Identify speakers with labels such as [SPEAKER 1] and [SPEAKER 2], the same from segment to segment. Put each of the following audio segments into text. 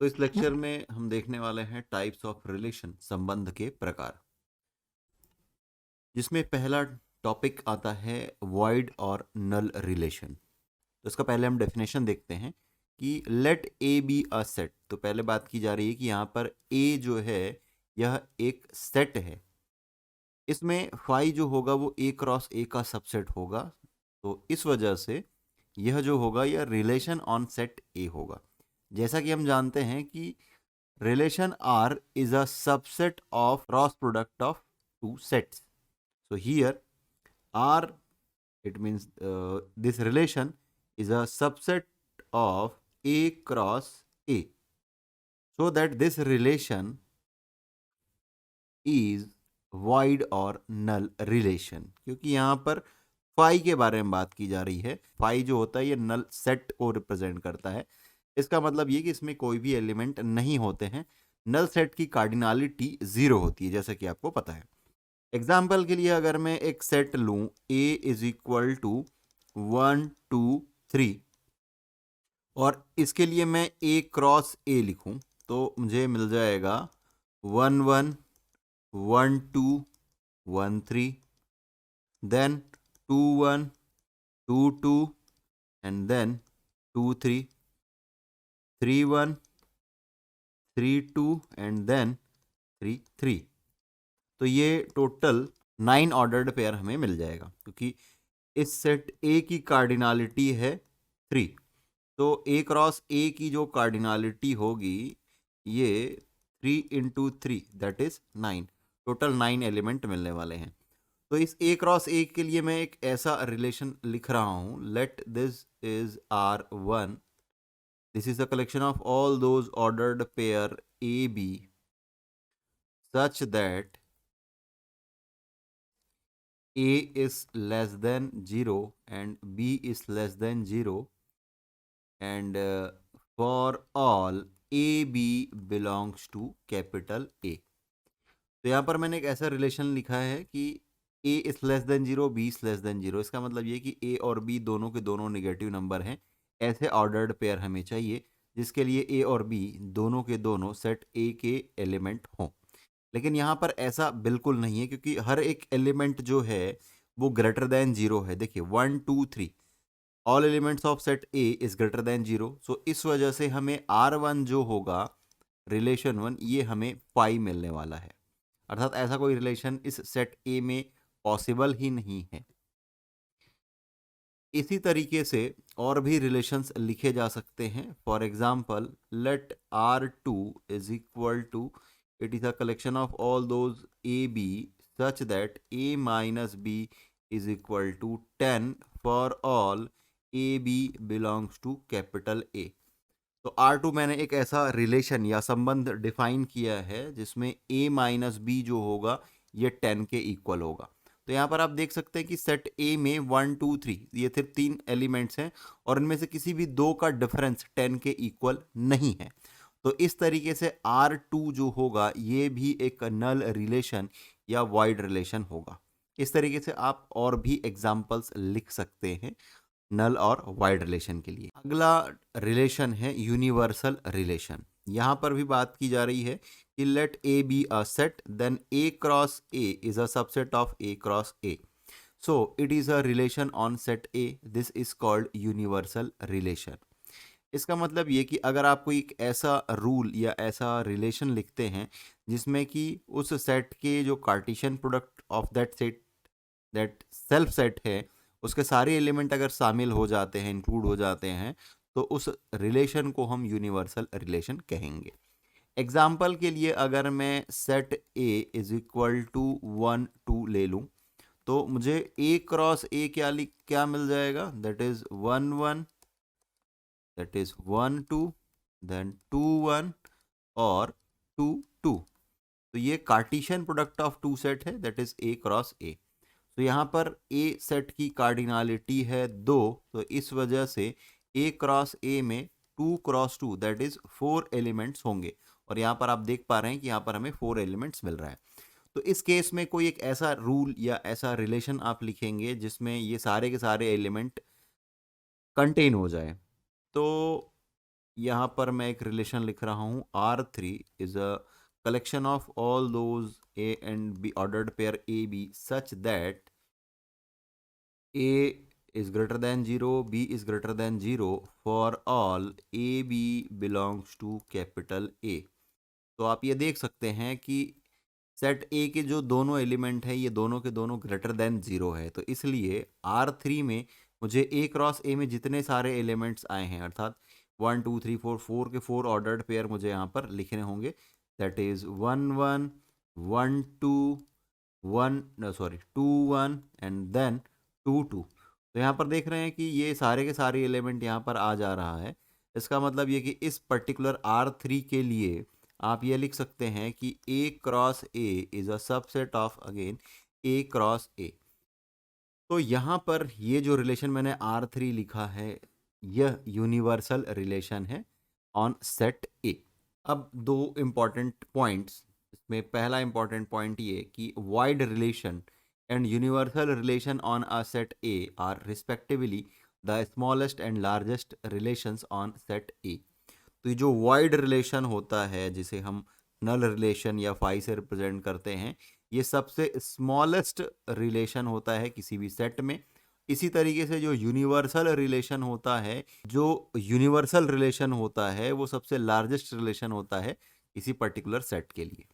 [SPEAKER 1] तो इस लेक्चर में हम देखने वाले हैं टाइप्स ऑफ रिलेशन, संबंध के प्रकार, जिसमें पहला टॉपिक आता है वॉइड और नल रिलेशन। तो इसका पहले हम डेफिनेशन देखते हैं कि let A be a set. तो पहले बात की जा रही है कि यहाँ पर ए जो है यह एक सेट है, इसमें फाई जो होगा वो ए क्रॉस ए का सबसेट होगा। तो इस वजह से यह जो होगा यह रिलेशन ऑन सेट ए होगा। जैसा कि हम जानते हैं कि relation R is a subset of cross product of two sets. So here R, it means this relation is a subset of A cross A. So that this relation is void और null relation, क्योंकि यहाँ पर phi के बारे में बात की जा रही है। फाई जो होता है ये नल सेट को रिप्रेजेंट करता है। इसका मतलब ये कि इसमें कोई भी एलिमेंट नहीं होते हैं। नल सेट की कार्डिनलिटी 0 होती है, जैसा कि आपको पता है। एग्जाम्पल के लिए अगर मैं एक सेट लूं A इज इक्वल टू 1 2 3 और इसके लिए मैं A क्रॉस A लिखूं, तो मुझे मिल जाएगा 1 1 1 2 1 3, then 2 1 2 2 and then 2 3 3 1 3 2 and then 3 3। तो ये टोटल 9 ऑर्डर्ड पेयर हमें मिल जाएगा, क्योंकि इस सेट ए की कार्डिनलिटी है 3। तो ए क्रॉस ए की जो कार्डिनलिटी होगी ये 3 × 3 दैट इज 9। टोटल 9 एलिमेंट मिलने वाले हैं। तो इस ए क्रॉस ए के लिए मैं एक ऐसा रिलेशन लिख रहा हूं, let this is R1। This is a collection of all those ordered pair AB such that A is less than 0 and B is less than 0, and for all AB belongs to capital A। तो यहाँ पर मैंने एक ऐसा relation लिखा है कि A is less then 0, B is less then 0। इसका मतलब ये कि A और B दोनों के दोनों नेगेटिव नंबर हैं। ऐसे ऑर्डर्ड पेयर हमें चाहिए जिसके लिए A और B दोनों के दोनों सेट A के एलिमेंट हों। लेकिन यहाँ पर ऐसा बिल्कुल नहीं है, क्योंकि हर एक एलिमेंट जो है वो ग्रेटर देन 0 है। देखिए 1 2 3 all elements of set A is greater than 0। सो इस वजह से हमें R1 जो होगा रिलेशन 1, ये हमें पाई मिलने वाला है। अर्थात ऐसा कोई रिलेशन इस सेट ए में पॉसिबल ही नहीं है। इसी तरीके से और भी रिलेशंस लिखे जा सकते हैं। For example let R2 is equal to, it is a collection of all those A B such that A minus B is equal to 10 for all A B belongs to capital A. तो R2 मैंने एक ऐसा relation या संबंध define किया है जिसमें A minus B जो होगा ये 10 के इक्वल होगा। तो यहाँ पर आप देख सकते हैं कि सेट A में 1 2 3 ये सिर्फ 3 एलिमेंट्स हैं और इनमें से किसी भी दो का डिफरेंस 10 के इक्वल नहीं है। तो इस तरीके से R2 जो होगा ये भी एक नल रिलेशन या वॉइड रिलेशन होगा। इस तरीके से आप और भी एग्जाम्पल्स लिख सकते हैं नल और वाइड रिलेशन के लिए। अगला रिलेशन है यूनिवर्सल रिलेशन। यहाँ पर भी बात की जा रही है कि let A be a set, then A cross A is a subset of A cross A. So it is a relation on set A, this is called universal relation. इसका मतलब ये कि अगर आप कोई एक ऐसा रूल या ऐसा रिलेशन लिखते हैं जिसमें कि उस सेट के जो Cartesian product of that set, that self set है, उसके सारे एलिमेंट अगर शामिल हो जाते हैं, इंक्लूड हो जाते हैं, तो उस रिलेशन को हम यूनिवर्सल रिलेशन कहेंगे। एग्जाम्पल के लिए अगर मैं set A is equal to 1 2 ले लूँ, तो मुझे ए क्रॉस ए क्या मिल जाएगा, that is 1 1, that is 1 2, then 2 1 और 2 2। तो ये Cartesian product of two set है, that is A cross A. तो यहाँ पर ए सेट की कार्डिनलिटी है 2, तो इस वजह से ए क्रॉस ए में 2 क्रॉस 2 दैट इज 4 एलिमेंट्स होंगे। और यहाँ पर आप देख पा रहे हैं कि यहाँ पर हमें 4 एलिमेंट्स मिल रहा है। तो इस केस में कोई एक ऐसा रूल या ऐसा रिलेशन आप लिखेंगे जिसमें ये सारे के सारे एलिमेंट कंटेन हो जाए। तो यहाँ पर मैं एक रिलेशन लिख रहा हूँ, R3 is a collection of all those A and B ordered pair AB such that A is greater than 0, B is greater than 0 for all AB belongs to capital A। तो आप ये देख सकते हैं कि सेट ए के जो दोनों एलिमेंट है ये दोनों के दोनों ग्रेटर देन 0 है, तो इसलिए R3 में मुझे ए क्रॉस ए में जितने सारे एलिमेंट्स आए हैं अर्थात 1 2 3 4 के 4 ऑर्डर्ड पेयर मुझे यहाँ पर लिखने होंगे। That is 1 1 1 2 1 and then 2 2। तो यहाँ पर देख रहे हैं कि ये सारे के सारे एलिमेंट यहाँ पर आ जा रहा है। इसका मतलब ये कि इस पर्टिकुलर R3 के लिए आप ये लिख सकते हैं कि A cross A is a subset of again A cross A। तो यहाँ पर ये जो रिलेशन मैंने R3 लिखा है यह यूनिवर्सल रिलेशन है ऑन सेट A। अब दो इम्पॉर्टेंट पॉइंट्स, इसमें पहला इम्पॉर्टेंट पॉइंट ये कि void relation and universal relation on a set A are respectively the smallest and largest relations on set A। तो ये जो वाइड रिलेशन होता है जिसे हम नल रिलेशन या फाई से रिप्रेजेंट करते हैं, ये सबसे स्मॉलेस्ट रिलेशन होता है किसी भी सेट में। इसी तरीके से जो यूनिवर्सल रिलेशन होता है, वो सबसे लार्जेस्ट रिलेशन होता है किसी पर्टिकुलर सेट के लिए।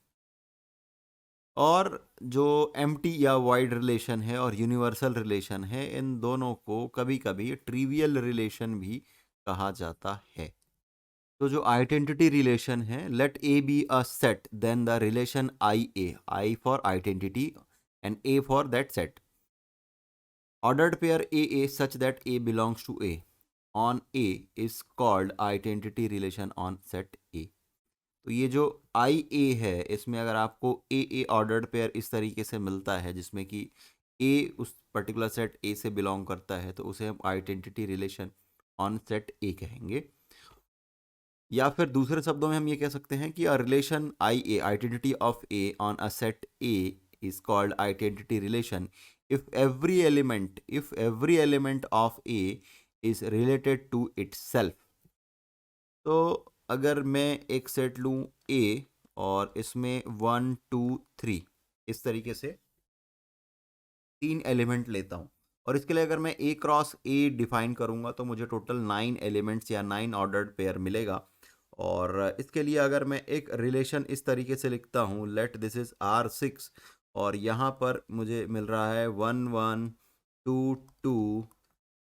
[SPEAKER 1] और जो एम्प्टी या वाइड रिलेशन है और यूनिवर्सल रिलेशन है, इन दोनों को कभी कभी ट्रिवियल रिलेशन भी कहा जाता है। तो जो आइडेंटिटी रिलेशन है, let A be a set then the relation I for identity and A for that set ordered pair A such that A belongs to A on A is called identity relation on set A। तो ये जो आई ए है इसमें अगर आपको ए ordered pair इस तरीके से मिलता है जिसमें कि ए उस पर्टिकुलर सेट ए से बिलोंग करता है, तो उसे हम आइडेंटिटी रिलेशन ऑन सेट ए कहेंगे। या फिर दूसरे शब्दों में हम ये कह सकते हैं कि a relation I A identity of A on a set A is called identity relation if every element of A is related to itself। तो अगर मैं एक सेट लूँ A और इसमें 1 2 3 इस तरीके से 3 एलिमेंट लेता हूँ, और इसके लिए अगर मैं A क्रॉस A डिफाइन करूँगा तो मुझे टोटल 9 एलिमेंट्स या 9 ऑर्डर्ड पेयर मिलेगा। और इसके लिए अगर मैं एक रिलेशन इस तरीके से लिखता हूँ, लेट दिस इज R6 और यहाँ पर मुझे मिल रहा है 1 1 2 2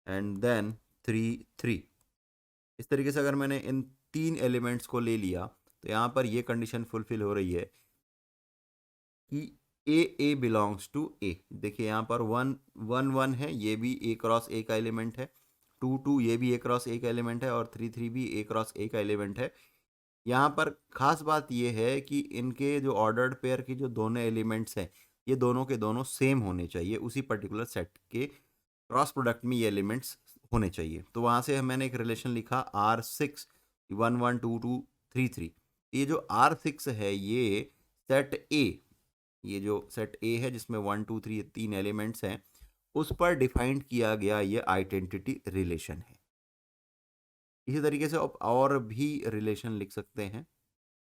[SPEAKER 1] एंड देन 3 3। इस तरीके से अगर मैंने इन 3 एलिमेंट्स को ले लिया तो यहाँ पर ये कंडीशन फुलफिल हो रही है कि ए बिलोंग्स टू ए। देखिए यहाँ पर 1 1 1 है, ये भी ए क्रॉस ए का एलिमेंट है। 2 2 ये भी ए क्रॉस ए का एलिमेंट है और 3 3 भी ए क्रॉस ए का एलिमेंट है। यहाँ पर खास बात ये है कि इनके जो ऑर्डर्ड पेयर की जो दोनों एलिमेंट्स हैं ये दोनों के दोनों सेम होने चाहिए, उसी पर्टिकुलर सेट के क्रॉस प्रोडक्ट में ये एलिमेंट्स होने चाहिए। तो वहाँ से मैंने एक रिलेशन लिखा R6 1 1 2 2 3 3। ये जो R6 है ये सेट ए, ये जो सेट ए है जिसमें 1 2 3 3 एलिमेंट्स हैं उस पर डिफाइंड किया गया ये आइडेंटिटी रिलेशन है। इसी तरीके से आप और भी रिलेशन लिख सकते हैं।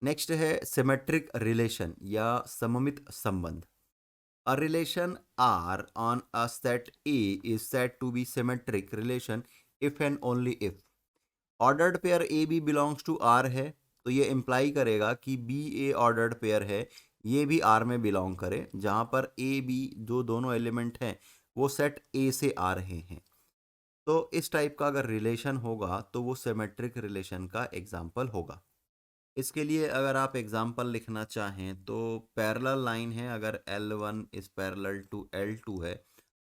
[SPEAKER 1] नेक्स्ट है सिमेट्रिक रिलेशन या सममित संबंध। A relation R on a set A is said to be symmetric relation if and only if ordered pair A B belongs to R है। तो ये इम्प्लाई करेगा कि बी ए ऑर्डर्ड पेयर है, ये भी आर में बिलोंग करे, जहाँ पर ए बी जो दोनों एलिमेंट हैं वो सेट ए से आ रहे हैं। तो इस टाइप का अगर रिलेशन होगा तो वो सिमेट्रिक रिलेशन का एग्जाम्पल होगा। इसके लिए अगर आप एग्जाम्पल लिखना चाहें तो पैरेलल लाइन है, अगर L1 is parallel to L2 है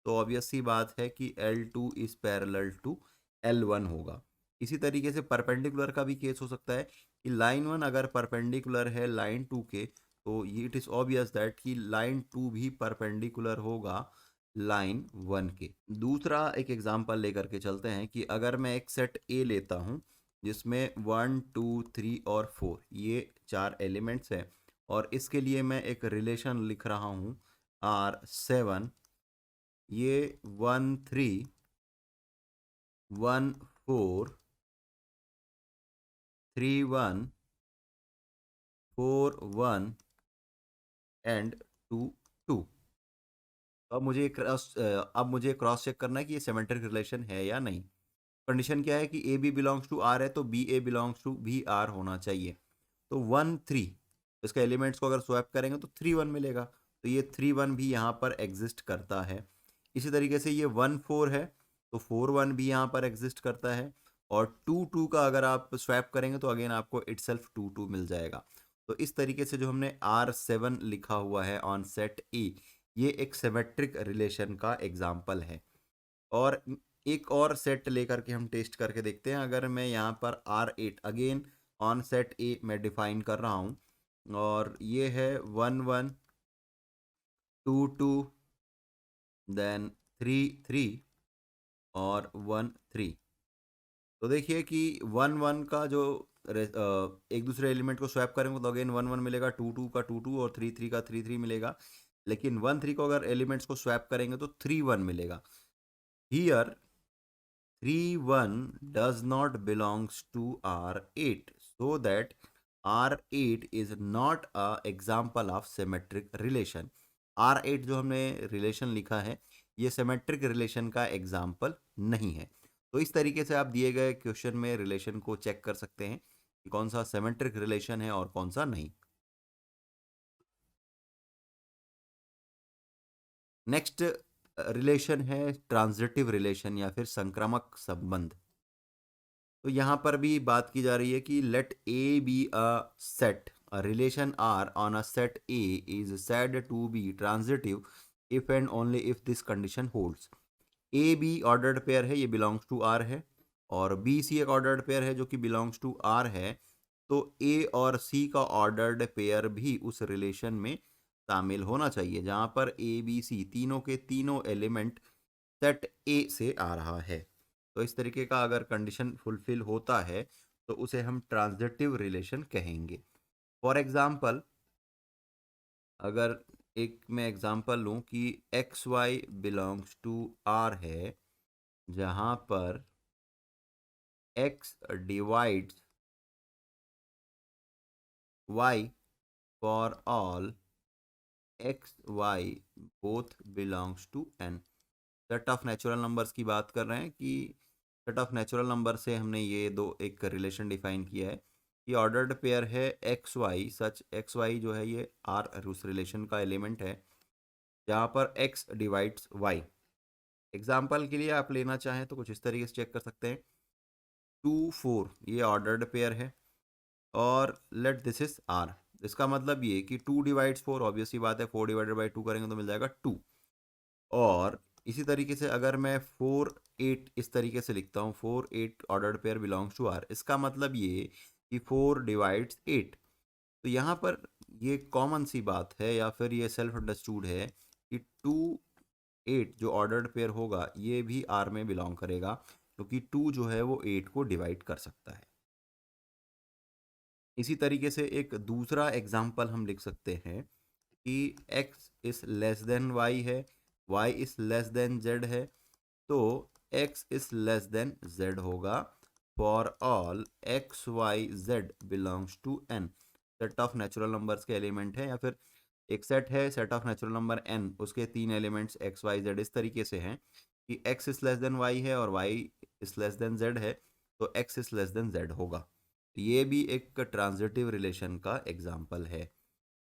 [SPEAKER 1] तो ऑब्वियस सी बात है कि L2 is parallel to L1 होगा। इसी तरीके से परपेंडिकुलर का भी केस हो सकता है कि लाइन 1 अगर परपेंडिकुलर है लाइन 2 के तो इट इज़ ऑब्वियस दैट कि लाइन 2 भी परपेंडिकुलर होगा लाइन 1 के। दूसरा एक एग्जाम्पल लेकर के चलते हैं कि अगर मैं एक सेट ए लेता हूँ जिसमें 1 2 3 और 4 ये 4 एलिमेंट्स हैं, और इसके लिए मैं एक रिलेशन लिख रहा हूँ R7, ये 1 3 1 4 3 1 4 1 एंड 2 2। अब मुझे क्रॉस चेक करना है कि ये सिमेट्रिक रिलेशन है या नहीं। कंडीशन क्या है कि A B belongs to R है, तो B A belongs to B R होना चाहिए। तो 1 3, इसका एलिमेंट्स को अगर स्वैप करेंगे तो 3 1 मिलेगा, तो ये 3 1 भी यहाँ पर एग्जिस्ट करता है। इसी तरीके से ये 1 4 है, तो 4 1 भी यहाँ पर एग्जिस्ट करता है। और 2 2 का अगर आप स्वैप करेंगे तो अगेन आपको इटसेल्फ 2 2 मिल जाएगा। तो इस तरीके से जो हमने R7 लिखा हुआ है ऑन सेट ए, ये एक सिमेट्रिक रिलेशन का एग्जाम्पल है। और एक और सेट लेकर के हम टेस्ट करके देखते हैं। अगर मैं यहाँ पर R8 अगेन ऑन सेट ए में डिफाइन कर रहा हूँ, और ये है 1 1 2 2 देन 3 3 और 1 3। तो देखिए कि 1 1 का जो एक दूसरे एलिमेंट को स्वैप करेंगे तो अगेन 1 1 मिलेगा, 2 2 का 2 2 और 3 3 का 3 3 मिलेगा। लेकिन 1 3 को अगर एलिमेंट्स को स्वैप करेंगे तो 3 1 मिलेगा। Here 3 1 does not belongs to R8, so that R8 is not a example of symmetric relation। R8 जो हमने रिलेशन लिखा है ये सिमेट्रिक रिलेशन का एग्जाम्पल नहीं है। तो इस तरीके से आप दिए गए क्वेश्चन में रिलेशन को चेक कर सकते हैं कि कौन सा सिमेट्रिक रिलेशन है और कौन सा नहीं। नेक्स्ट रिलेशन है ट्रांजिटिव रिलेशन या फिर संक्रामक संबंध। तो यहाँ पर भी बात की जा रही है कि let A be a set, a relation R on a set A is said to be transitive if and only if this condition holds। A be ordered pair है, ये बिलोंग्स टू आर है, और B C एक ordered pair है जो कि belongs to R है। तो ए और सी का ऑर्डर्ड पेयर भी उस रिलेशन में शामिल होना चाहिए जहाँ पर ए बी सी तीनों के तीनों एलिमेंट सेट ए से आ रहा है। तो इस तरीके का अगर कंडीशन फुलफिल होता है तो उसे हम ट्रांजिटिव रिलेशन कहेंगे। फॉर एग्जाम्पल, अगर एक मैं एग्जांपल लूँ कि X Y belongs to R है, जहाँ पर X divides Y for all X Y both belongs to N. Set of natural numbers की बात कर रहे हैं कि सेट ऑफ नेचुरल नंबर से हमने ये दो एक रिलेशन डिफाइन किया है कि ऑर्डर्ड पेयर है एक्स वाई, सच एक्स वाई जो है ये आर उस रिलेशन का एलिमेंट है जहाँ पर एक्स डिवाइड्स वाई। एग्जाम्पल के लिए आप लेना चाहें तो कुछ इस तरीके से चेक कर सकते हैं। 2 4 ये ऑर्डर्ड पेयर है, और लेट दिस इज आर। इसका मतलब ये कि 2 डिवाइड्स 4, ऑब्वियस सी बात है 4 डिवाइडेड बाई 2 करेंगे तो मिल जाएगा 2। और इसी तरीके से अगर मैं 4 8 इस तरीके से लिखता हूँ, 4 8 ordered pair belongs to R, इसका मतलब ये कि 4 डिवाइड्स 8। तो यहाँ पर ये कॉमन सी बात है या फिर ये सेल्फ अंडरस्टूड है कि 2 8 जो ऑर्डर्ड पेयर होगा ये भी आर में बिलोंग करेगा, क्योंकि 2 जो है वो 8 को डिवाइड कर सकता है। इसी तरीके से एक दूसरा एग्जाम्पल हम लिख सकते हैं कि x is less than y है, y is less than z है, तो x is less than z होगा for all x y z belongs to n। Set of natural numbers के एलिमेंट है, या फिर एक सेट है set of natural number n, उसके तीन एलिमेंट्स x y z इस तरीके से हैं कि x is less than y है और y is less than z है, तो x is less than z होगा। तो ये भी एक ट्रांजिटिव रिलेशन का एग्जाम्पल है।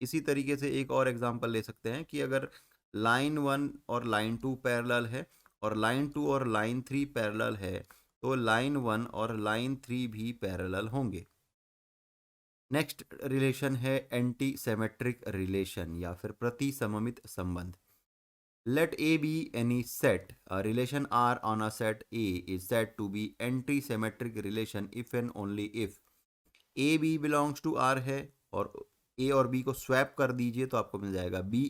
[SPEAKER 1] इसी तरीके से एक और एग्जांपल ले सकते हैं कि अगर लाइन 1 और लाइन 2 पैरेलल है और लाइन 2 और लाइन 3 पैरेलल है, तो लाइन 1 और लाइन 3 भी पैरेलल होंगे। नेक्स्ट रिलेशन है एंटी सिमेट्रिक रिलेशन या फिर प्रति सममित संबंध। Let A be any set, a relation R on a set A is said to be anti symmetric relation if and only if A B belongs to R है, और ए और B को swap कर दीजिए तो आपको मिल जाएगा बी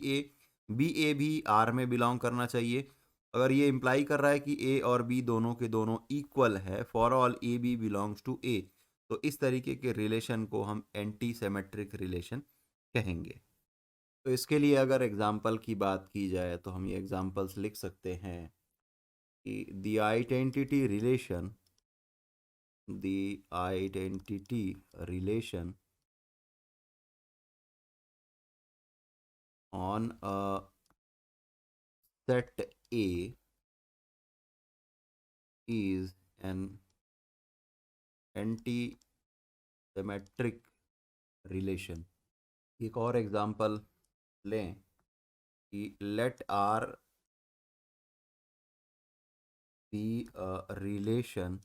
[SPEAKER 1] ए भी आर में बिलोंग करना चाहिए। अगर ये इंप्लाई कर रहा है कि ए और बी दोनों के दोनों इक्वल है for all A B belongs to A, तो इस तरीके के रिलेशन को हम एंटी सिमेट्रिक रिलेशन कहेंगे। तो इसके लिए अगर एग्जाम्पल की बात की जाए तो हम ये एग्जाम्पल्स लिख सकते हैं कि the identity relation the identity relation on a set A is an anti-symmetric relation. एक और एग्जांपल लें कि let R be a relation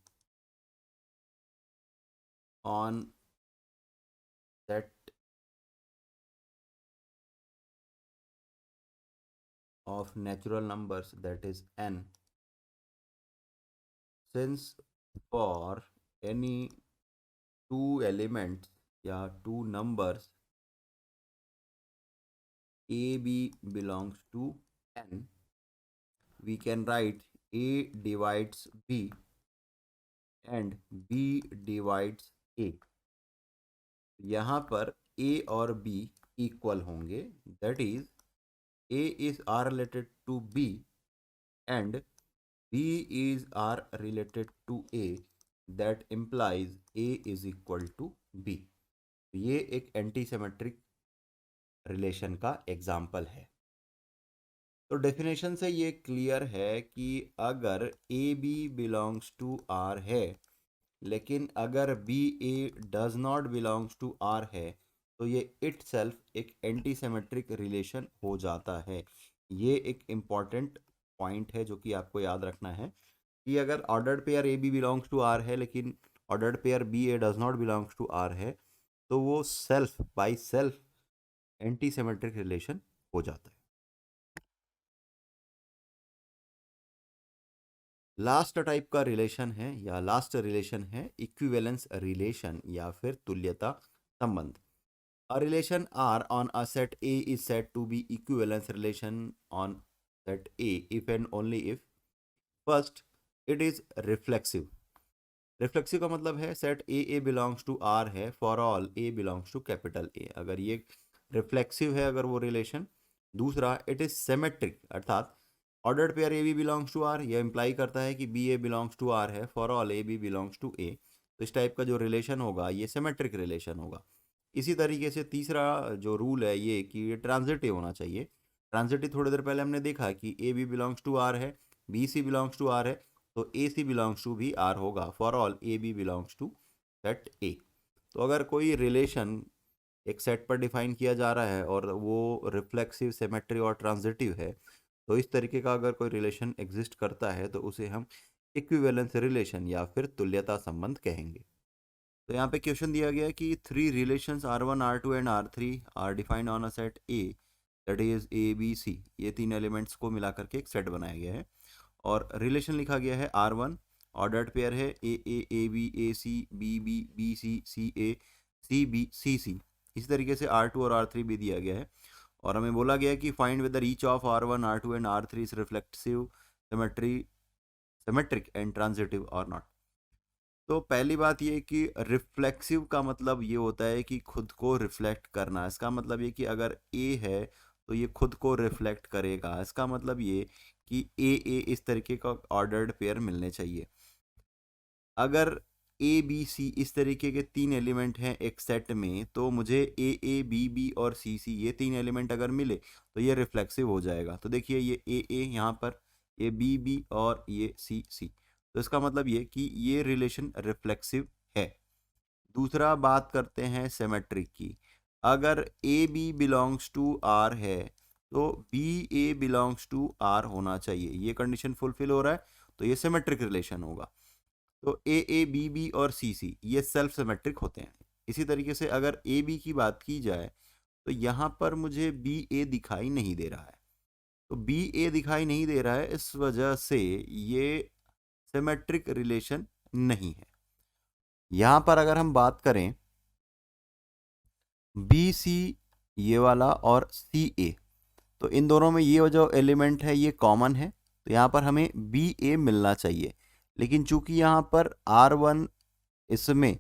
[SPEAKER 1] on set of natural numbers, that is n, since for any two elements या two numbers a b belongs to n, we can write a divides b and b divides a. यहाँ पर a और b equal होंगे, that is a is r related to b and b is r related to a, that implies a is equal to b. ये एक anti symmetric relation का example है। तो definition से ये क्लियर है कि अगर A B belongs to R है लेकिन अगर B A does not belongs to R है तो ये इट सेल्फ एक एंटी सिमेट्रिक रिलेशन हो जाता है। ये एक इम्पॉर्टेंट पॉइंट है जो कि आपको याद रखना है कि अगर ordered pair A B belongs to R है लेकिन ordered pair B A does not belongs to R है तो वो self by self anti symmetric relation हो जाता है। लास्ट टाइप का रिलेशन है या लास्ट रिलेशन है इक्विवेलेंस रिलेशन या फिर तुल्यता संबंध। A relation R on a set A is said to be equivalence relation on set A if and only if first it is reflexive. Reflexive का मतलब है set A belongs to R है for all A belongs to capital A, अगर ये reflexive है अगर वो relation. दूसरा इट इज सिमेट्रिक, अर्थात ordered pair A B belongs to R, यह इंप्लाई करता है कि B A belongs to R है for all A B belongs to A. तो इस टाइप का जो रिलेशन होगा ये सिमेट्रिक रिलेशन होगा। इसी तरीके से तीसरा जो रूल है ये कि ये ट्रांजिटिव होना चाहिए। ट्रांजिटिव थोड़ी देर पहले हमने देखा कि A B belongs to R है, B C belongs to R है, तो ए सी बिलोंग्स टू भी आर होगा for all A B belongs to set A. तो अगर कोई रिलेशन एक सेट पर डिफाइन किया जा रहा है और वो रिफ्लेक्सिव, सिमेट्रिक और ट्रांजिटिव है तो इस तरीके का अगर कोई रिलेशन एग्जिस्ट करता है तो उसे हम इक्विवेलेंस रिलेशन या फिर तुल्यता संबंध कहेंगे। तो यहाँ पे क्वेश्चन दिया गया कि three relations R1, R2 and R3 are defined on a set A that is A B C. ये तीन एलिमेंट्स को मिला करके एक सेट बनाया गया है और रिलेशन लिखा गया है R1 ऑर्डर्ड पेयर है A B A C B B B C A C B C C. इसी तरीके से R2 और R3 भी दिया गया है और हमें बोला गया है कि find whether each of R1, R2 and R3 is reflexive, symmetric and transitive और नॉट। तो पहली बात ये कि रिफ्लेक्सिव का मतलब ये होता है कि खुद को रिफ्लेक्ट करना। इसका मतलब ये कि अगर ए है तो ये खुद को रिफ्लेक्ट करेगा। इसका मतलब ये कि ए इस तरीके का ऑर्डर्ड पेयर मिलने चाहिए। अगर ए बी सी इस तरीके के तीन एलिमेंट हैं एक सेट में तो मुझे ए बी बी और सी सी ये तीन एलिमेंट अगर मिले तो ये रिफ्लेक्सिव हो जाएगा। तो देखिए ये ए यहाँ पर, ये बी बी और ये सी सी, तो इसका मतलब ये कि ये रिलेशन रिफ्लेक्सिव है। दूसरा बात करते हैं सिमेट्रिक की। अगर A B belongs to R है तो B A belongs to R होना चाहिए। ये कंडीशन फुलफिल हो रहा है तो ये सिमेट्रिक रिलेशन होगा। तो ए बी बी और सी सी ये सेल्फ सिमेट्रिक होते हैं। इसी तरीके से अगर ए बी की बात की जाए तो यहाँ पर मुझे बी ए दिखाई नहीं दे रहा है। तो बी ए दिखाई नहीं दे रहा है, इस वजह से ये सिमेट्रिक रिलेशन नहीं है। यहां पर अगर हम बात करें बी सी ये वाला और सी ए, तो इन दोनों में ये जो एलिमेंट है ये कॉमन है तो यहाँ पर हमें बी ए मिलना चाहिए। लेकिन चूंकि यहाँ पर R1 इसमें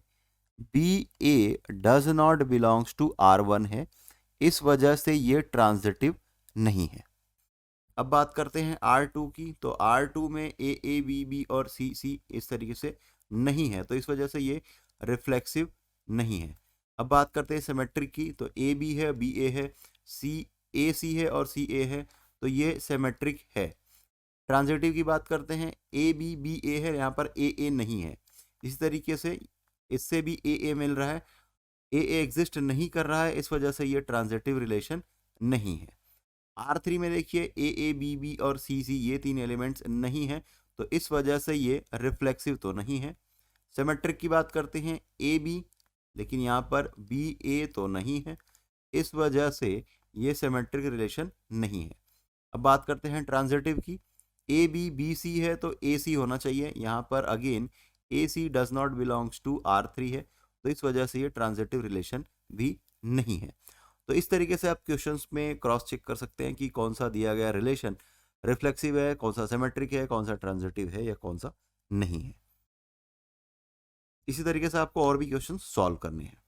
[SPEAKER 1] B A does not belongs to R1 है, इस वजह से ये ट्रांजिटिव नहीं है। अब बात करते हैं R2 की। तो R2 में ए बी बी और सी सी इस तरीके से नहीं है, तो इस वजह से ये रिफ्लेक्सिव नहीं है। अब बात करते हैं सिमेट्रिक की, तो ए बी है, बी ए है, सी ए सी है और सी ए है, तो ये सिमेट्रिक है। ट्रांजिटिव की बात करते हैं, ए बी बी ए है, यहाँ पर ए ए नहीं है। इसी तरीके से इससे भी ए ए मिल रहा है, ए ए एग्जिस्ट नहीं कर रहा है, इस वजह से ये ट्रांजिटिव रिलेशन नहीं है। R3 में देखिए ए ए बी बी और सी सी ये तीन एलिमेंट्स नहीं है, तो इस वजह से ये रिफ्लेक्सिव तो नहीं है। सिमेट्रिक की बात करते हैं, ए बी, लेकिन यहाँ पर बी ए तो नहीं है, इस वजह से ये सिमेट्रिक रिलेशन नहीं है। अब बात करते हैं ट्रांजिटिव की, ए बी बी सी है तो ए सी होना चाहिए, यहाँ पर again A C does not belongs to R3 है, तो इस वजह से ये ट्रांजिटिव रिलेशन भी नहीं है। तो इस तरीके से आप क्वेश्चंस में क्रॉस चेक कर सकते हैं कि कौन सा दिया गया रिलेशन रिफ्लेक्सिव है, कौन सा सिमेट्रिक है, कौन सा ट्रांजिटिव है या कौन सा नहीं है। इसी तरीके से आपको और भी क्वेश्चंस सॉल्व करने हैं।